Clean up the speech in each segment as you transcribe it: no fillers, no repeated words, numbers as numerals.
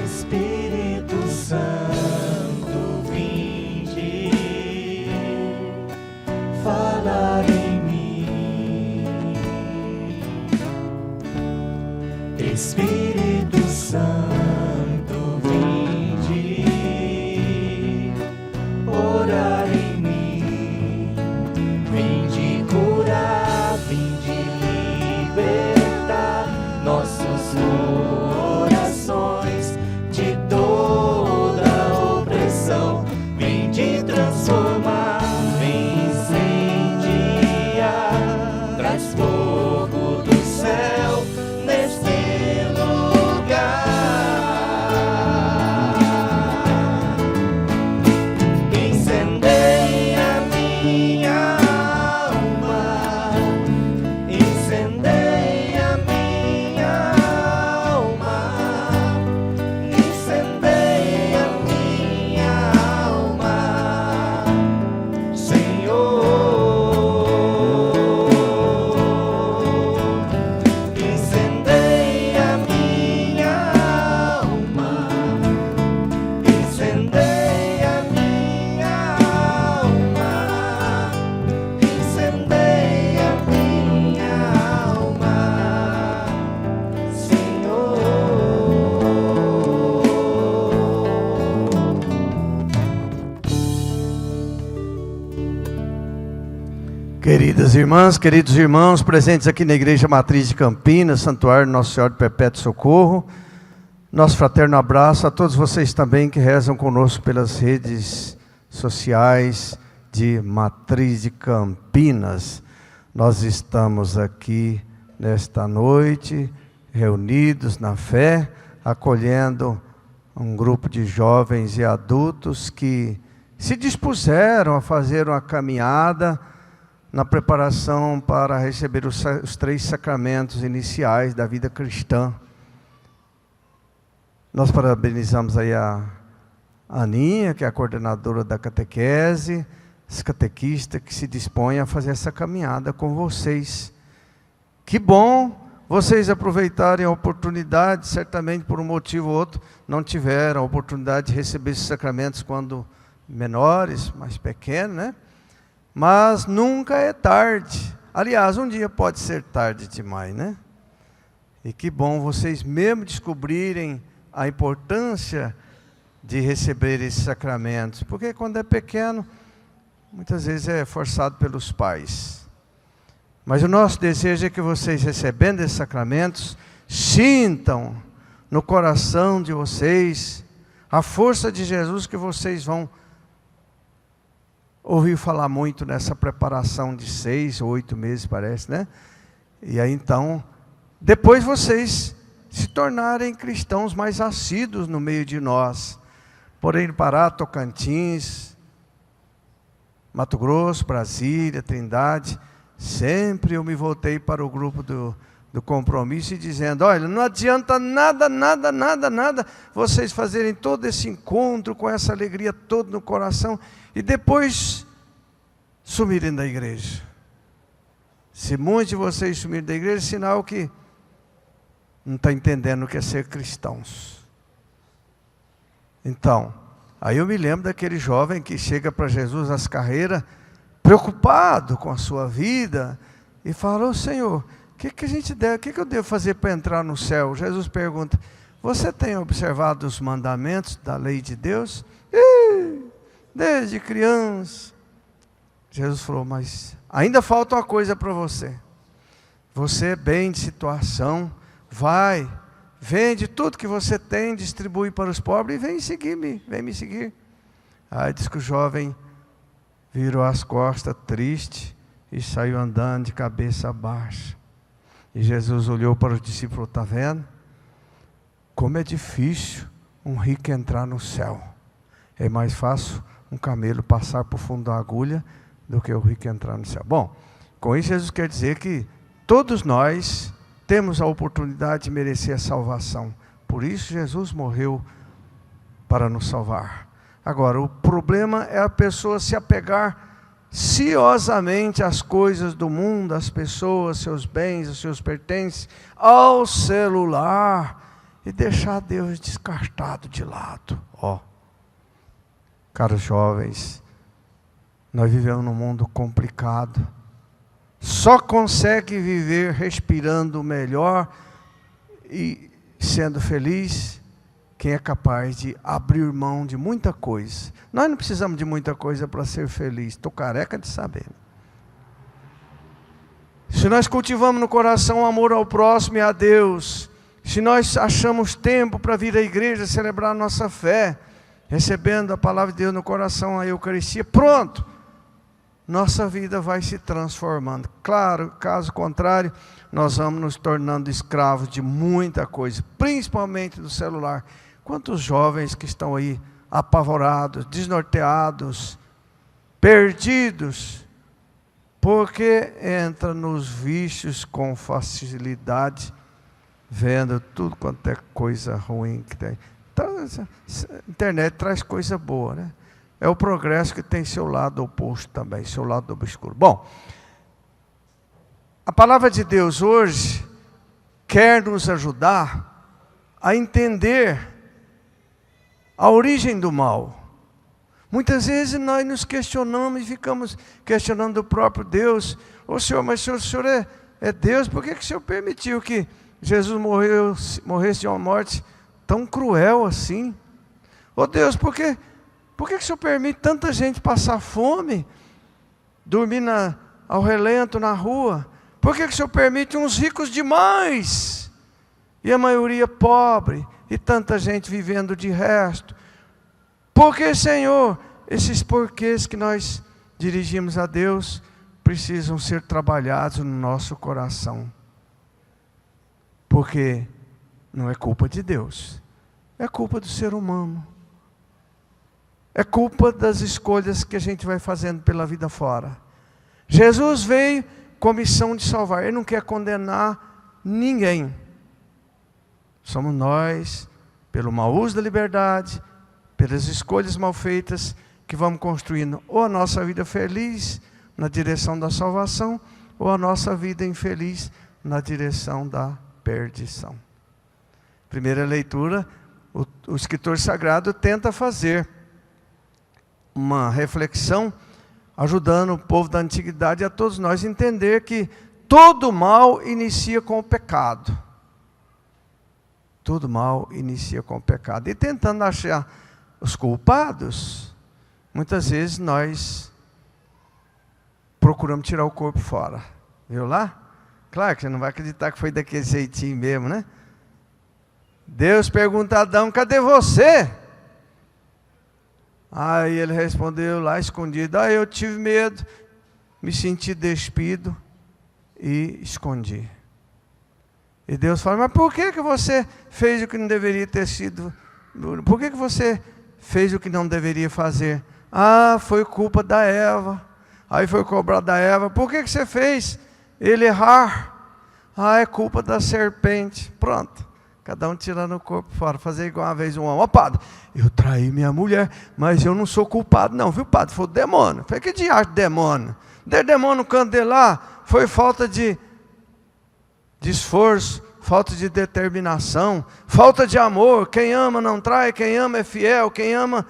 Espírito Santo, vinde falar em mim. Espírito Santo, vinde orar em mim. Vinde curar, vinde libertar nossos corações de toda opressão. Vinde transformar, vem incendiar, traz fogo do céu neste lugar. Incendeia minha alma, incendeia minha alma, incendeia minha alma, Senhor. Incendeia minha alma, incendeia minha alma, incendeia minha alma, Senhor. Queridas irmãs, queridos irmãos, presentes aqui na Igreja Matriz de Campinas, Santuário Nossa Senhora do Perpétuo Socorro, nosso fraterno abraço a todos vocês também que rezam conosco pelas redes sociais de Matriz de Campinas. Nós estamos aqui nesta noite, reunidos na fé, acolhendo um grupo de jovens e adultos que se dispuseram a fazer uma caminhada na preparação para receber os 3 sacramentos iniciais da vida cristã. Nós parabenizamos aí a Aninha, que é a coordenadora da catequese, os catequistas que se dispõem a fazer essa caminhada com vocês. Que bom vocês aproveitarem a oportunidade, certamente por um motivo ou outro, não tiveram a oportunidade de receber esses sacramentos quando menores, mais pequenos, né? Mas nunca é tarde. Aliás, um dia pode ser tarde demais, né? E que bom vocês mesmo descobrirem a importância de receber esses sacramentos. Porque quando é pequeno, muitas vezes é forçado pelos pais. Mas o nosso desejo é que vocês, recebendo esses sacramentos, sintam no coração de vocês a força de Jesus que vocês vão ouvir falar muito nessa preparação de 6 ou 8 meses, parece, né? E aí então, depois vocês se tornarem cristãos mais assíduos no meio de nós. Porém, Pará, Tocantins, Mato Grosso, Brasília, Trindade, sempre eu me voltei para o grupo do compromisso e dizendo: olha, não adianta nada vocês fazerem todo esse encontro com essa alegria toda no coração e depois sumirem da igreja. Se muitos de vocês sumirem da igreja, é sinal que não está entendendo o que é ser cristãos. Então, aí eu me lembro daquele jovem que chega para Jesus às carreiras, preocupado com a sua vida, e fala: ô Senhor, o que eu devo fazer para entrar no céu? Jesus pergunta: você tem observado os mandamentos da lei de Deus? Desde criança. Jesus falou: mas ainda falta uma coisa para você. Você é bem de situação, vai, vende tudo que você tem, distribui para os pobres e vem me seguir. Aí diz que o jovem virou as costas triste e saiu andando de cabeça baixa. E Jesus olhou para os discípulos: está vendo? Como é difícil um rico entrar no céu. É mais fácil um camelo passar por fundo da agulha do que o rico entrar no céu. Bom, com isso Jesus quer dizer que todos nós temos a oportunidade de merecer a salvação. Por isso Jesus morreu para nos salvar. Agora, o problema é a pessoa se apegar ciosamente às coisas do mundo, às pessoas, seus bens, os seus pertences, ao celular, e deixar Deus descartado de lado. Ó, caros jovens, nós vivemos num mundo complicado. Só consegue viver respirando melhor e sendo feliz quem é capaz de abrir mão de muita coisa. Nós não precisamos de muita coisa para ser feliz. Estou careca de saber. Se nós cultivamos no coração o amor ao próximo e a Deus, se nós achamos tempo para vir à igreja celebrar a nossa fé, recebendo a palavra de Deus no coração, a Eucaristia, pronto, nossa vida vai se transformando. Claro, caso contrário, nós vamos nos tornando escravos de muita coisa, principalmente do celular. Quantos jovens que estão aí apavorados, desnorteados, perdidos, porque entra nos vícios com facilidade, vendo tudo quanto é coisa ruim que tem. Então, a internet traz coisa boa, né? É o progresso que tem seu lado oposto também, seu lado obscuro. Bom, a palavra de Deus hoje quer nos ajudar a entender a origem do mal. Muitas vezes nós nos questionamos e ficamos questionando o próprio Deus. Ô Senhor, mas o Senhor é Deus, por que o Senhor permitiu que Jesus morresse de uma morte tão cruel assim? Ô Deus, por que o Senhor permite tanta gente passar fome, dormir ao relento na rua? Por que o Senhor permite uns ricos demais e a maioria pobre e tanta gente vivendo de resto? Porque, Senhor, esses porquês que nós dirigimos a Deus precisam ser trabalhados no nosso coração. Porque não é culpa de Deus, é culpa do ser humano. É culpa das escolhas que a gente vai fazendo pela vida fora. Jesus veio com a missão de salvar. Ele não quer condenar ninguém. Somos nós, pelo mau uso da liberdade, pelas escolhas mal feitas, que vamos construindo ou a nossa vida feliz na direção da salvação, ou a nossa vida infeliz na direção da perdição. Primeira leitura, o escritor sagrado tenta fazer uma reflexão, ajudando o povo da antiguidade, a todos nós entender que todo mal inicia com o pecado. Todo mal inicia com o pecado. E tentando achar os culpados, muitas vezes nós procuramos tirar o corpo fora. Viu lá? Claro que você não vai acreditar que foi daquele jeitinho mesmo, né? Deus pergunta a Adão, cadê você? Aí ele respondeu lá escondido, eu tive medo, me senti despido e escondi. E Deus fala, mas por que você fez o que não deveria ter sido? Por que você fez o que não deveria fazer? Foi culpa da Eva. Aí foi cobrar da Eva, por que você fez ele errar? É culpa da serpente. Pronto. Cada um tirando o corpo fora, fazer igual uma vez um homem. Padre, eu traí minha mulher, mas eu não sou culpado não, viu padre? Foi o demônio. Falei, que diacho de demônio? Demônio no canto dele lá, foi falta de esforço, falta de determinação, falta de amor. Quem ama não trai, quem ama é fiel, quem ama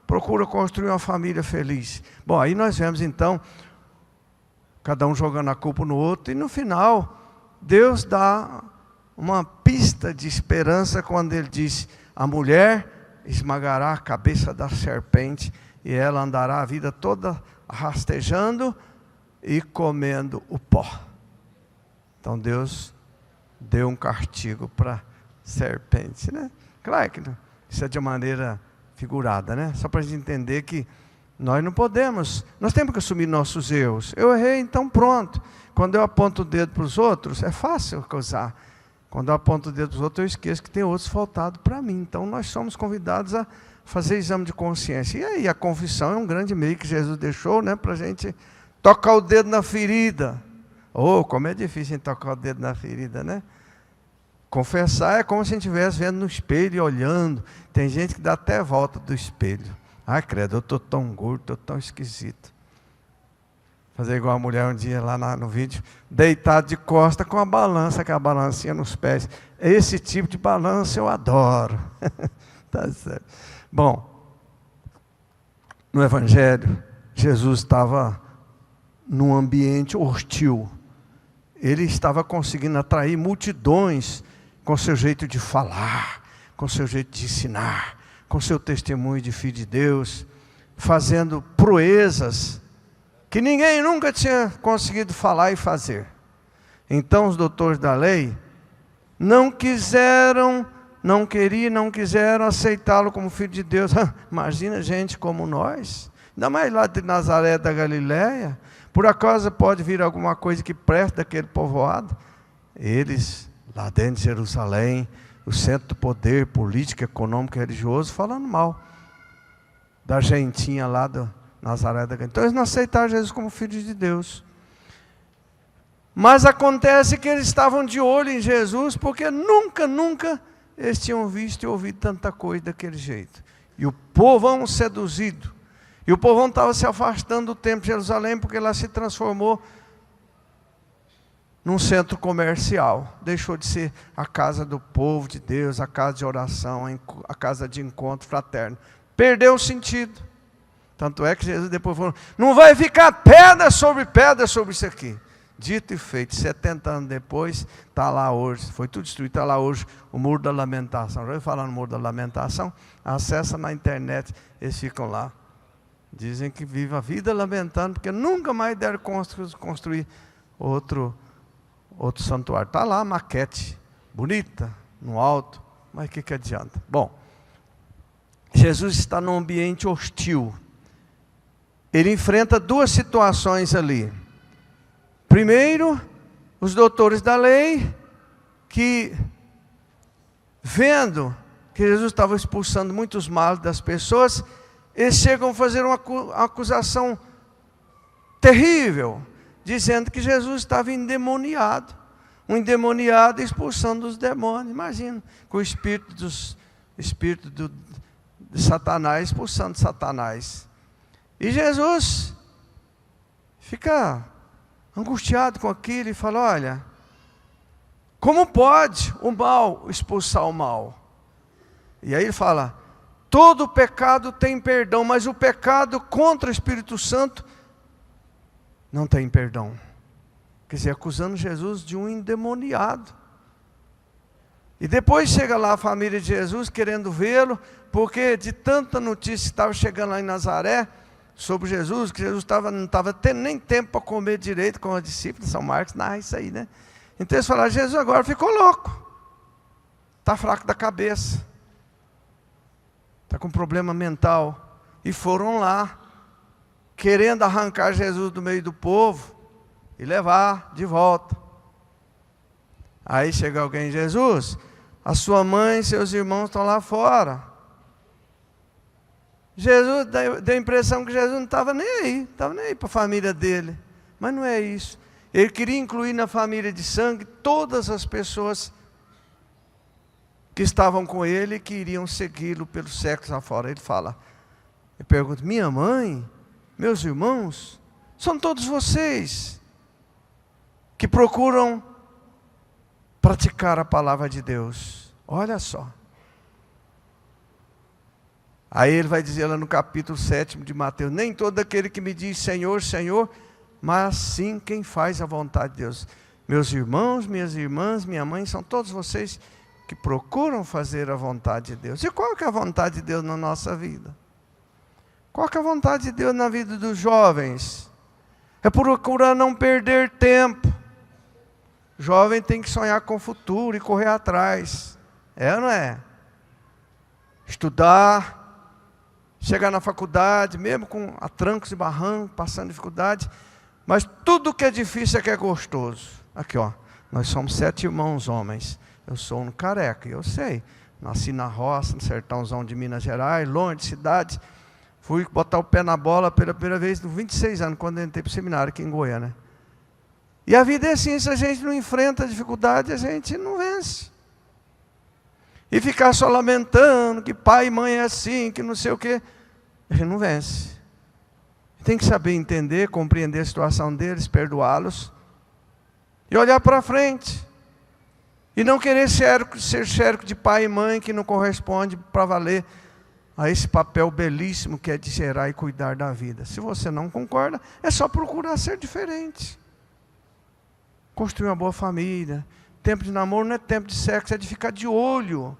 procura construir uma família feliz. Bom, aí nós vemos então, cada um jogando a culpa no outro, e no final, Deus dá uma pista de esperança quando ele diz, a mulher esmagará a cabeça da serpente e ela andará a vida toda rastejando e comendo o pó. Então Deus deu um castigo para a serpente, né? Claro que isso é de maneira figurada, né? Só para a gente entender que nós não podemos, nós temos que assumir nossos erros. Eu errei, então pronto. Quando eu aponto o dedo para os outros, é fácil acusar. Quando eu aponto o dedo para os outros, eu esqueço que tem outros faltado para mim. Então, nós somos convidados a fazer exame de consciência. E aí, a confissão é um grande meio que Jesus deixou, né, para a gente tocar o dedo na ferida. Como é difícil tocar o dedo na ferida, né? Confessar é como se a gente estivesse vendo no espelho e olhando. Tem gente que dá até volta do espelho. Credo, eu estou tão gordo, estou tão esquisito. Fazer igual a mulher um dia lá no vídeo, deitado de costa com a balança, com a balancinha nos pés. Esse tipo de balança eu adoro. Tá certo. Bom, no Evangelho, Jesus estava num ambiente hostil. Ele estava conseguindo atrair multidões com seu jeito de falar, com seu jeito de ensinar, com seu testemunho de filho de Deus, fazendo proezas que ninguém nunca tinha conseguido falar e fazer. Então os doutores da lei não quiseram aceitá-lo como filho de Deus. Imagina gente como nós, ainda mais lá de Nazaré da Galileia, por acaso pode vir alguma coisa que preste daquele povoado? Eles, lá dentro de Jerusalém, o centro do poder político, econômico e religioso, falando mal da gentinha lá do Nazaré da Galileia. Então eles não aceitaram Jesus como filho de Deus. Mas acontece que eles estavam de olho em Jesus, porque nunca eles tinham visto e ouvido tanta coisa daquele jeito. E o povão seduzido. E o povão estava se afastando do templo de Jerusalém, porque lá se transformou num centro comercial. Deixou de ser a casa do povo de Deus, a casa de oração, a casa de encontro fraterno. Perdeu o sentido. Tanto é que Jesus depois falou, não vai ficar pedra sobre isso aqui. Dito e feito, 70 anos depois, está lá hoje, foi tudo destruído, está lá hoje o Muro da Lamentação. Já ouviu falar no Muro da Lamentação? Acessa na internet, eles ficam lá. Dizem que vivem a vida lamentando, porque nunca mais deram construir outro santuário. Está lá a maquete, bonita, no alto, mas o que adianta? Bom, Jesus está num ambiente hostil. Ele enfrenta duas situações ali. Primeiro, os doutores da lei, que vendo que Jesus estava expulsando muitos males das pessoas, eles chegam a fazer uma acusação terrível, dizendo que Jesus estava endemoniado. Um endemoniado expulsando os demônios. Imagina, com o espírito de Satanás, expulsando Satanás. E Jesus fica angustiado com aquilo e fala, olha, como pode o mal expulsar o mal? E aí ele fala, todo pecado tem perdão, mas o pecado contra o Espírito Santo não tem perdão. Quer dizer, acusando Jesus de um endemoniado. E depois chega lá a família de Jesus querendo vê-lo, porque de tanta notícia que estava chegando lá em Nazaré, sobre Jesus, que Jesus não estava tendo nem tempo para comer direito com os discípulos, São Marcos narra isso aí, né? Então eles falaram, Jesus agora ficou louco, está fraco da cabeça, está com problema mental, e foram lá, querendo arrancar Jesus do meio do povo, e levar de volta. Aí chega alguém, Jesus, a sua mãe e seus irmãos estão lá fora. Jesus deu a impressão que Jesus não estava nem aí para a família dele. Mas não é isso. Ele queria incluir na família de sangue todas as pessoas que estavam com ele e que iriam segui-lo pelos séculos afora. Ele pergunta, minha mãe, meus irmãos, são todos vocês que procuram praticar a palavra de Deus. Olha só. Aí ele vai dizer lá no capítulo 7 de Mateus, nem todo aquele que me diz Senhor, Senhor, mas sim quem faz a vontade de Deus. Meus irmãos, minhas irmãs, minha mãe, são todos vocês que procuram fazer a vontade de Deus. E qual que é a vontade de Deus na nossa vida? Qual que é a vontade de Deus na vida dos jovens? É procurar não perder tempo. Jovem tem que sonhar com o futuro e correr atrás. É ou não é? Estudar, chegar na faculdade, mesmo com trancos e barrancos, passando dificuldade, mas tudo que é difícil é que é gostoso. Aqui ó, nós somos 7 irmãos homens, eu sou um careca, eu sei, nasci na roça, no sertãozão de Minas Gerais, longe de cidade, fui botar o pé na bola pela primeira vez com 26 anos, quando entrei para o seminário aqui em Goiânia. E a vida é assim, se a gente não enfrenta a dificuldade, a gente não vence. E ficar só lamentando que pai e mãe é assim, que não sei o quê, a gente não vence. Tem que saber entender, compreender a situação deles, perdoá-los e olhar para frente. E não querer ser cerco de pai e mãe que não corresponde para valer a esse papel belíssimo que é de gerar e cuidar da vida. Se você não concorda, é só procurar ser diferente. Construir uma boa família. Tempo de namoro não é tempo de sexo, é de ficar de olho.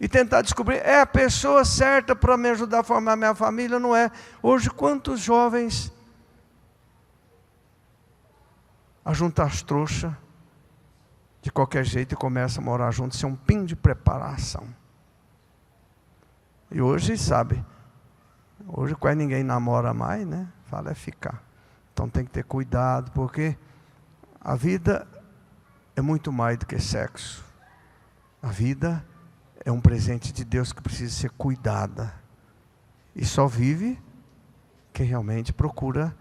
E tentar descobrir, é a pessoa certa para me ajudar a formar minha família? Não é. Hoje, quantos jovens ajuntam as trouxas de qualquer jeito e começam a morar juntos, sem um pingo de preparação. E hoje, sabe, hoje quase ninguém namora mais, né? Fala é ficar. Então tem que ter cuidado, porque a vida é muito mais do que sexo. A vida é um presente de Deus que precisa ser cuidada. E só vive quem realmente procura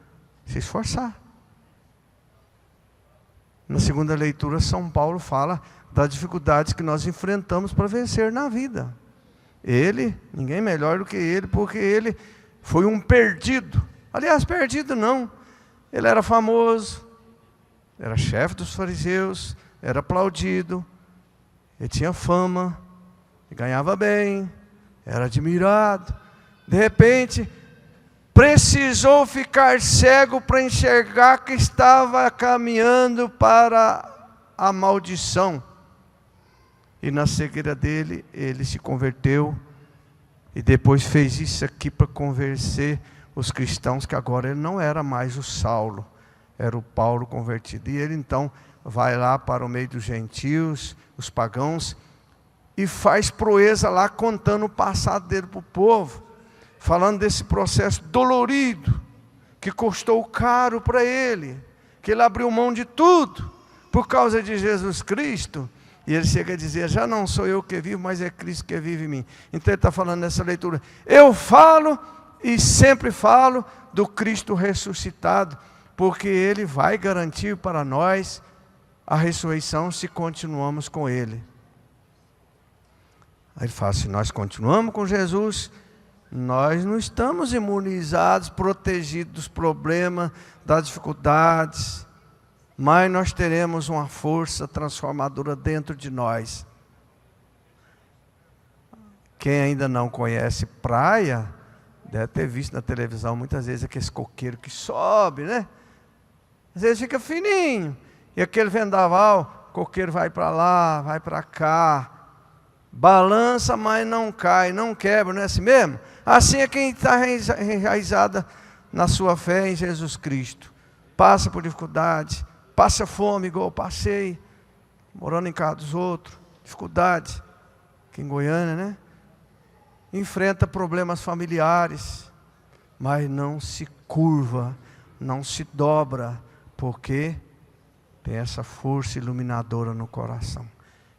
se esforçar. Na segunda leitura, São Paulo fala das dificuldades que nós enfrentamos para vencer na vida. Ele, ninguém melhor do que ele, porque ele foi um perdido. Aliás, perdido não. Ele era famoso, era chefe dos fariseus, era aplaudido, ele tinha fama, ele ganhava bem, era admirado. De repente, precisou ficar cego para enxergar que estava caminhando para a maldição. E na cegueira dele, ele se converteu. E depois fez isso aqui para convencer os cristãos que agora ele não era mais o Saulo, era o Paulo convertido. E ele então vai lá para o meio dos gentios, os pagãos, e faz proeza lá contando o passado dele para o povo. Falando desse processo dolorido, que custou caro para ele, que ele abriu mão de tudo, por causa de Jesus Cristo. E ele chega a dizer, já não sou eu que vivo, mas é Cristo que vive em mim. Então ele está falando nessa leitura, eu falo e sempre falo do Cristo ressuscitado, porque ele vai garantir para nós a ressurreição se continuamos com ele. Aí ele fala, se nós continuamos com Jesus, nós não estamos imunizados, protegidos dos problemas, das dificuldades, mas nós teremos uma força transformadora dentro de nós. Quem ainda não conhece praia, deve ter visto na televisão muitas vezes aquele coqueiro que sobe, né? Às vezes fica fininho, e aquele vendaval, o coqueiro vai para lá, vai para cá, balança, mas não cai, não quebra, não é assim mesmo? Assim é quem está enraizada na sua fé em Jesus Cristo. Passa por dificuldade, passa fome igual eu passei, morando em casa dos outros, dificuldade, aqui em Goiânia, né? Enfrenta problemas familiares, mas não se curva, não se dobra, porque tem essa força iluminadora no coração.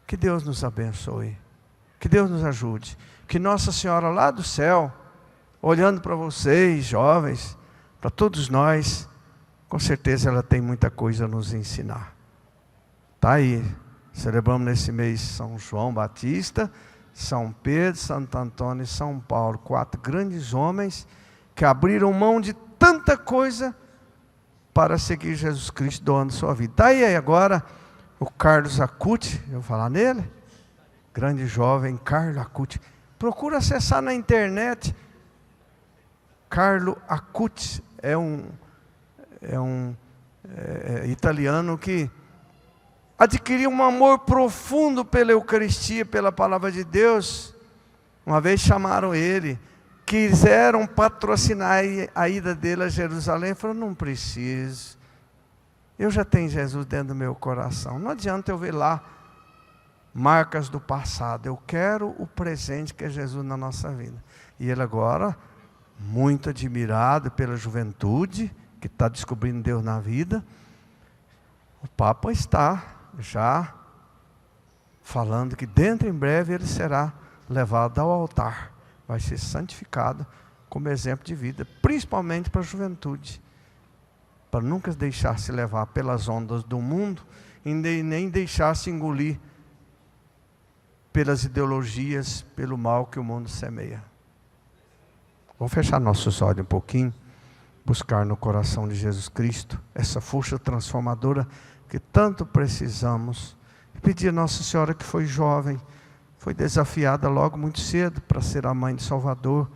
Que Deus nos abençoe, que Deus nos ajude, que Nossa Senhora lá do céu, olhando para vocês, jovens, para todos nós, com certeza ela tem muita coisa a nos ensinar. Está aí, celebramos nesse mês São João Batista, São Pedro, Santo Antônio e São Paulo, 4 grandes homens que abriram mão de tanta coisa para seguir Jesus Cristo, doando sua vida. Está aí agora o Carlos Acuti, eu vou falar nele, grande jovem Carlos Acuti. Procura acessar na internet. Carlo Acuti é um italiano que adquiriu um amor profundo pela Eucaristia, pela Palavra de Deus. Uma vez chamaram ele, quiseram patrocinar a ida dele a Jerusalém. Ele falou, não preciso, eu já tenho Jesus dentro do meu coração, não adianta eu ver lá marcas do passado, eu quero o presente que é Jesus na nossa vida. E ele agora, muito admirado pela juventude, que está descobrindo Deus na vida, o Papa está já falando que dentro em breve ele será levado ao altar, vai ser santificado como exemplo de vida, principalmente para a juventude, para nunca deixar se levar pelas ondas do mundo, e nem deixar se engolir pelas ideologias, pelo mal que o mundo semeia. Vamos fechar nossos olhos um pouquinho, buscar no coração de Jesus Cristo essa força transformadora que tanto precisamos. E pedir a Nossa Senhora, que foi jovem, foi desafiada logo muito cedo para ser a mãe de Salvador,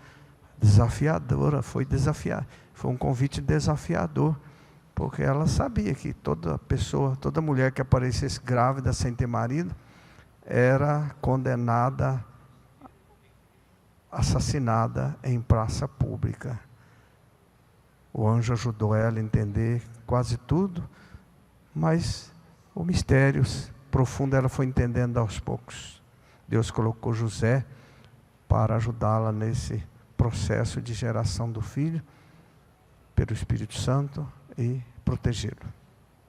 desafiadora, foi desafiada, foi um convite desafiador, porque ela sabia que toda pessoa, toda mulher que aparecesse grávida sem ter marido, era condenada, assassinada em praça pública. O anjo ajudou ela a entender quase tudo, mas o mistério profundo ela foi entendendo aos poucos. Deus colocou José para ajudá-la nesse processo de geração do filho, pelo Espírito Santo, e protegê-lo.